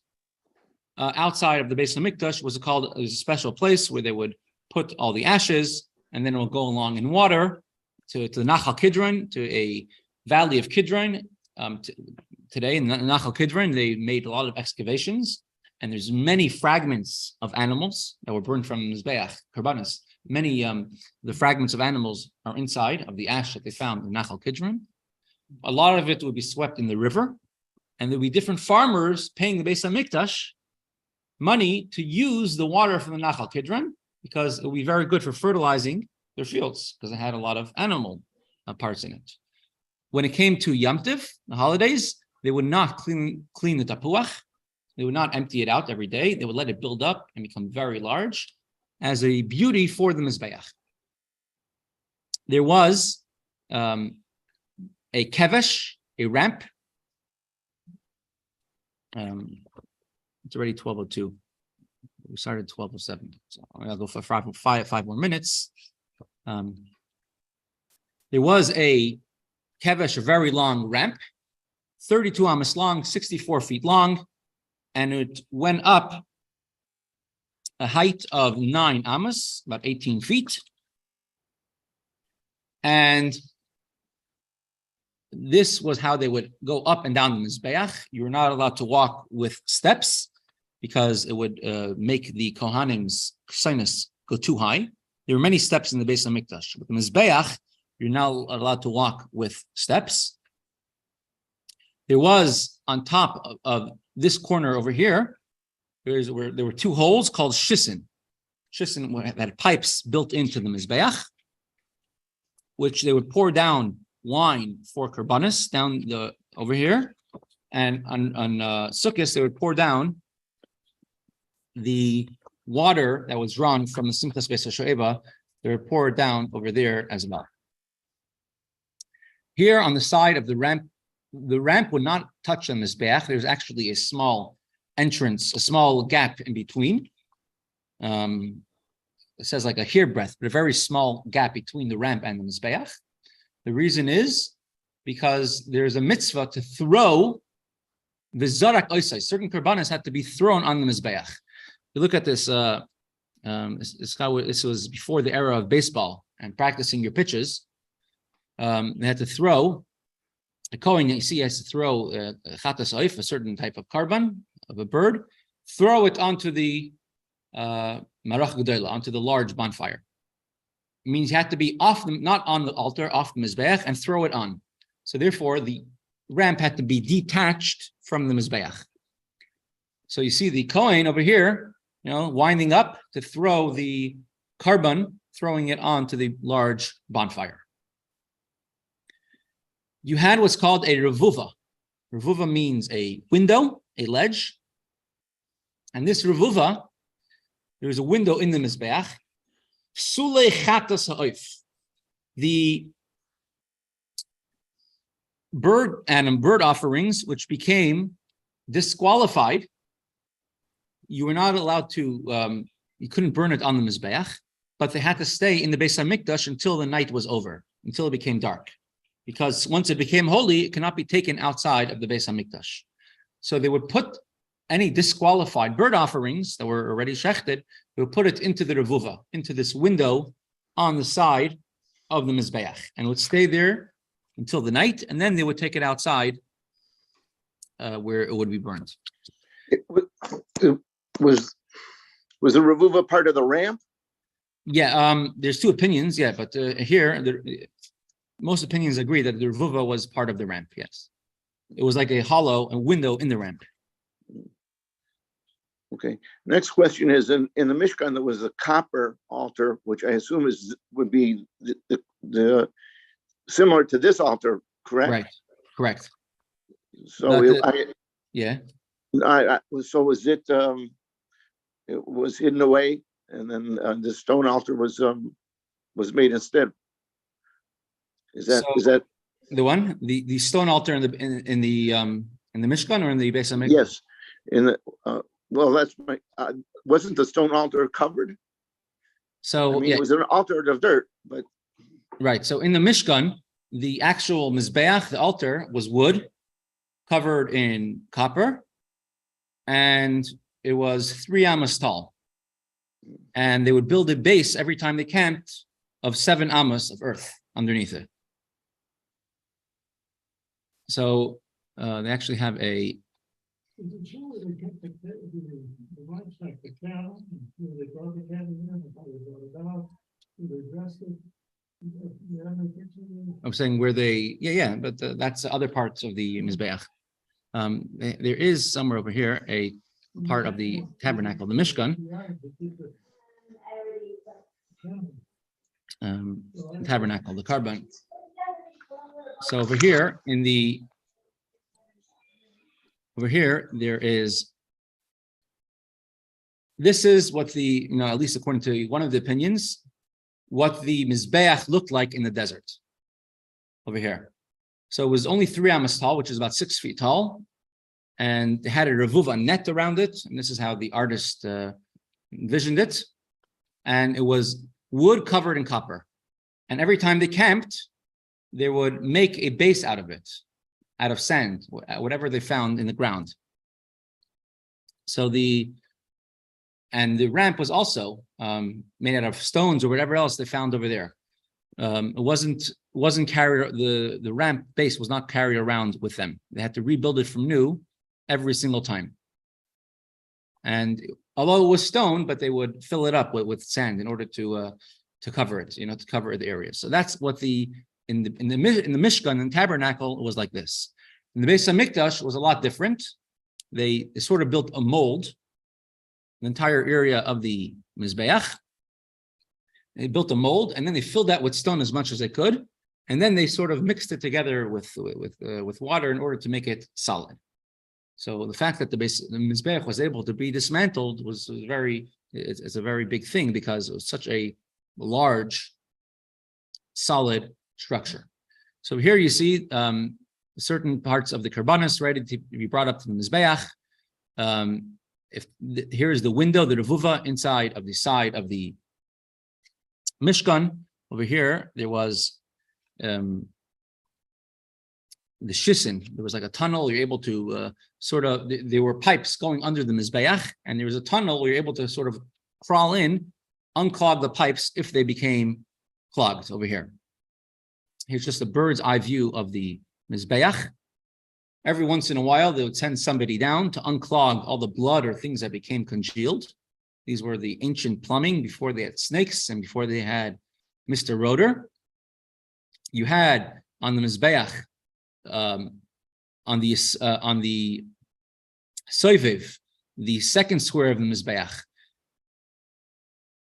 outside of the Beis HaMikdash. Was a special place where they would put all the ashes, and then it will go along in water to the Nachal Kidron, to a valley of Kidron. Today in Nachal Kidron, they made a lot of excavations, and there's many fragments of animals that were burned from Mizbeiach, Karbanos. Many the fragments of animals are inside of the ash that they found in Nachal Kidron. A lot of it would be swept in the river, and there would be different farmers paying the Beis HaMikdash money to use the water from the Nachal Kidron, because it would be very good for fertilizing their fields, because it had a lot of animal parts in it. When it came to Yom Tiv, the holidays, they would not clean the tapuach. They would not empty it out every day. They would let it build up and become very large as a beauty for the Mizbeiach. There was a kevesh, a ramp. It's already 12:02. We started 12:07, so I'll go for five more minutes. There was a kevesh, a very long ramp, 32 amos long, 64 feet long, and it went up a height of 9 amos, about 18 feet. And this was how they would go up and down the Mizbeiach. You were not allowed to walk with steps because it would make the Kohanim's sinus go too high. There were many steps in the Beis HaMikdash. With the Mizbeiach, you're now allowed to walk with steps. There was, on top of this corner over here, there were two holes called shisin. Shisin had pipes built into the Mizbeiach, which they would pour down wine for Karbanos down over here. And on Sukkot, they would pour down the water that was drawn from the Simchas Beis HaShoeva. They would pour it down over there as well. Here on the side of the ramp would not touch the Mizbeiach. There's actually a small entrance, a small gap in between. It says like a hair breadth, but a very small gap between the ramp and the Mizbeiach. The reason is because there's a mitzvah to throw V'zarak oisai. Certain karbanos had to be thrown on the Mizbeiach. You look at this. This was before the era of baseball and practicing your pitches. They had to throw. A Kohen, you see, has to throw chatas oif, a certain type of karban of a bird, throw it onto the marach gedola, onto the large bonfire. It means you had to be off, not on the altar, off the Mizbeiach, and throw it on. So therefore, the ramp had to be detached from the Mizbeiach. So you see the Kohen over here, winding up to throw the karban, throwing it onto the large bonfire. You had what's called a revuva. Revuva means a window, a ledge. And this revuva, there was a window in the Mizbeiach. Psulei chatas ha'oif. The bird offerings, which became disqualified, you were not allowed to, you couldn't burn it on the Mizbeiach, but they had to stay in the Beis HaMikdash until the night was over, until it became dark. Because once it became holy, it cannot be taken outside of the Beis HaMikdash. So they would put any disqualified bird offerings that were already shechted, they would put it into the revuva, into this window on the side of the Mizbeiach, and would stay there until the night, and then they would take it outside where it would be burned.
Was the revuva part of the ramp?
Yeah, there's two opinions, but most opinions agree that the revuva was part of the ramp, yes. It was like a window in the ramp.
Okay. Next question is, in the Mishkan, there was a copper altar, which I assume would be the similar to this altar, correct?
Right, correct.
So so was it was hidden away, and then the stone altar was made instead. Is that
the one, the stone altar in the Mishkan or in the Beis HaMikdash?
Yes, in the that's my. Wasn't the stone altar covered?
So
it was an altar of dirt, but
right. So in the Mishkan, the actual Mizbeiach, the altar, was wood covered in copper, and it was 3 amos tall. And they would build a base every time they camped of 7 amos of earth underneath it. So they actually have a. I'm saying where they, but that's other parts of the Mizbeiach. There is somewhere over here a part of the tabernacle, the Mishkan. Tabernacle, the karban. So over here there is. This is what the, at least according to one of the opinions, what the Mizbeiach looked like in the desert. Over here. So it was only 3 amos tall, which is about 6 feet tall. And they had a revuva net around it. And this is how the artist envisioned it. And it was wood covered in copper. And every time they camped, they would make a base out of it, out of sand, whatever they found in the ground. So the ramp was also made out of stones or whatever else they found over there. It wasn't carried. The ramp base was not carried around with them. They had to rebuild it from new every single time. And although it was stone, but they would fill it up with sand in order to cover it, to cover the area. So that's what in the Mishkan and tabernacle, it was like this. In the Beis HaMikdash, was a lot different. They sort of built a mold, the entire area of the Mizbeiach. They built a mold, and then they filled that with stone as much as they could, and then they sort of mixed it together with water in order to make it solid. So the fact that the Mizbeiach was able to be dismantled was it's a very big thing, because it was such a large, solid structure. So here you see certain parts of the karbanos ready to be brought up to the Mizbeiach. Here is the window, the revuva, inside of the side of the Mishkan. Over here, there was the shisin. There was like a tunnel. You're able to there were pipes going under the Mizbeiach, and there was a tunnel where you're able to sort of crawl in, unclog the pipes if they became clogged over here. Here's just a bird's eye view of the Mizbeiach. Every once in a while, they would send somebody down to unclog all the blood or things that became congealed. These were the ancient plumbing before they had snakes and before they had Mr. Rotor. You had on the Mizbeiach, on the Soiviv, the second square of the Mizbeiach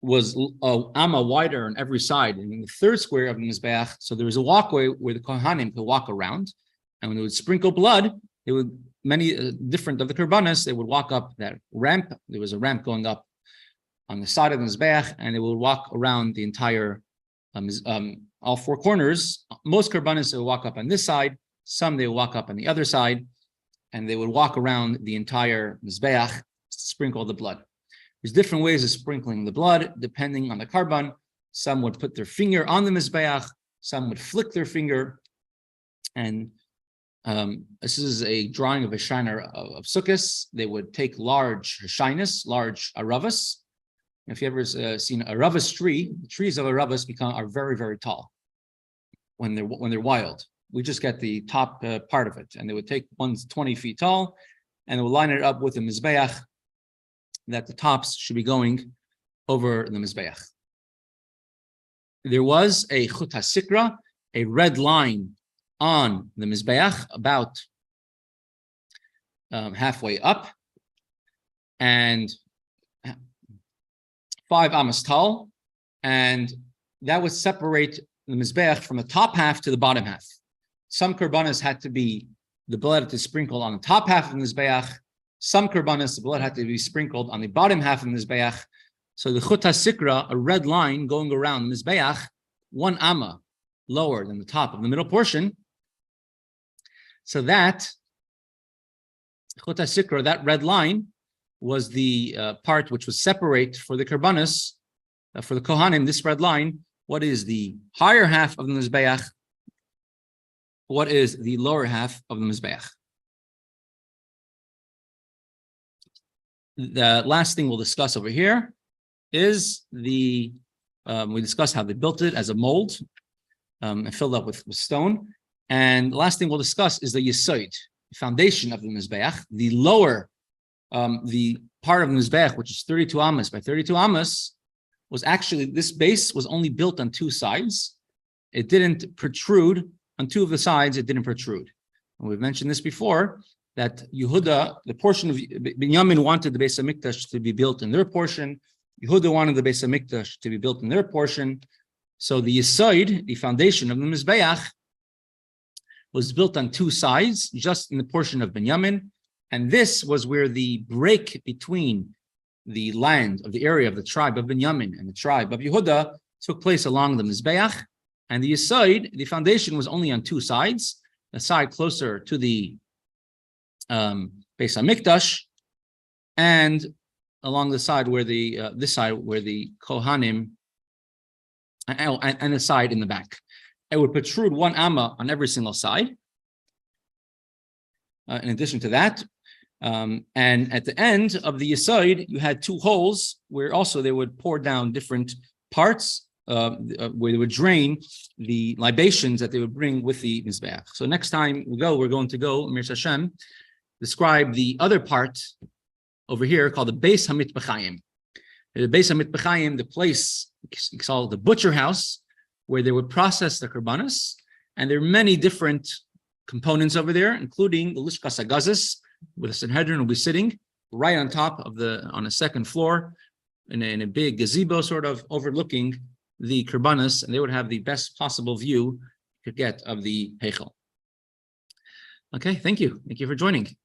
was amma wider on every side, and in the third square of the Mizbeiach, so there was a walkway where the Kohanim could walk around, and when they would sprinkle blood, they would many different of the Karbanas, they would walk up that ramp. There was a ramp going up on the side of the Mizbeiach, and they would walk around the entire all four corners. Most Karbanas they would walk up on this side, some they would walk up on the other side, and they would walk around the entire Mizbeiach to sprinkle the blood. There's different ways of sprinkling the blood depending on the karban. Some would put their finger on the Mizbeiach, some would flick their finger, and this is a drawing of a shiner of Sukkos. They would take large shinas, large aravas. If you ever seen a aravas tree, the trees of aravas are very, very tall when they're wild. We just get the top part of it, and they would take one's 20 feet tall, and they would line it up with the Mizbeiach, that the tops should be going over the Mizbeiach. There was a chut hasikra, a red line on the Mizbeiach, about halfway up, and 5 amas tall, and that would separate the Mizbeiach from the top half to the bottom half. Some karbanas had to be the blood to sprinkle on the top half of the Mizbeiach. Some karbanas, the blood had to be sprinkled on the bottom half of the Mizbeiach. So the chut hasikra, a red line going around the Mizbeiach, 1 amma lower than the top of the middle portion. So that chut hasikra, that red line, was the part which was separate for the karbanas, for the kohanim. This red line, what is the higher half of the Mizbeiach? What is the lower half of the Mizbeiach? The last thing we'll discuss over here is we discussed how they built it as a mold and filled up with stone. And the last thing we'll discuss is the yesod, the foundation of the Mizbeiach. The lower, the part of the Mizbeiach, which is 32 amas by 32 amas, was actually, this base was only built on 2 sides. It didn't protrude. On 2 of the sides, it didn't protrude. And we've mentioned this before, that Yehuda, the portion of Binyamin wanted the Beis HaMikdash to be built in their portion. Yehuda wanted the Beis HaMikdash to be built in their portion. So the Yesod, the foundation of the Mizbeiach, was built on 2 sides, just in the portion of Binyamin. And this was where the break between the land of the area of the tribe of Binyamin and the tribe of Yehuda took place along the Mizbeiach. And the Yesod, the foundation, was only on 2 sides. The side closer to the Beis HaMikdash, and along the side where the this side where the Kohanim, and the side in the back. It would protrude 1 amma on every single side. In addition to that, and at the end of the Yesod, you had 2 holes where also they would pour down different parts, where they would drain the libations that they would bring with the Mizbeiach. So next time we're going to go, Mir Hashem, describe the other part over here called the Beis HaMitbechayim. The Beis HaMitbechayim, the place, it's called the butcher house, where they would process the karbanas. And there are many different components over there, including the Lishkas HaGazis, where the Sanhedrin will be sitting right on top of on a second floor in a big gazebo, sort of overlooking the karbanas, and they would have the best possible view you could get of the Heichel. Okay, thank you. Thank you for joining.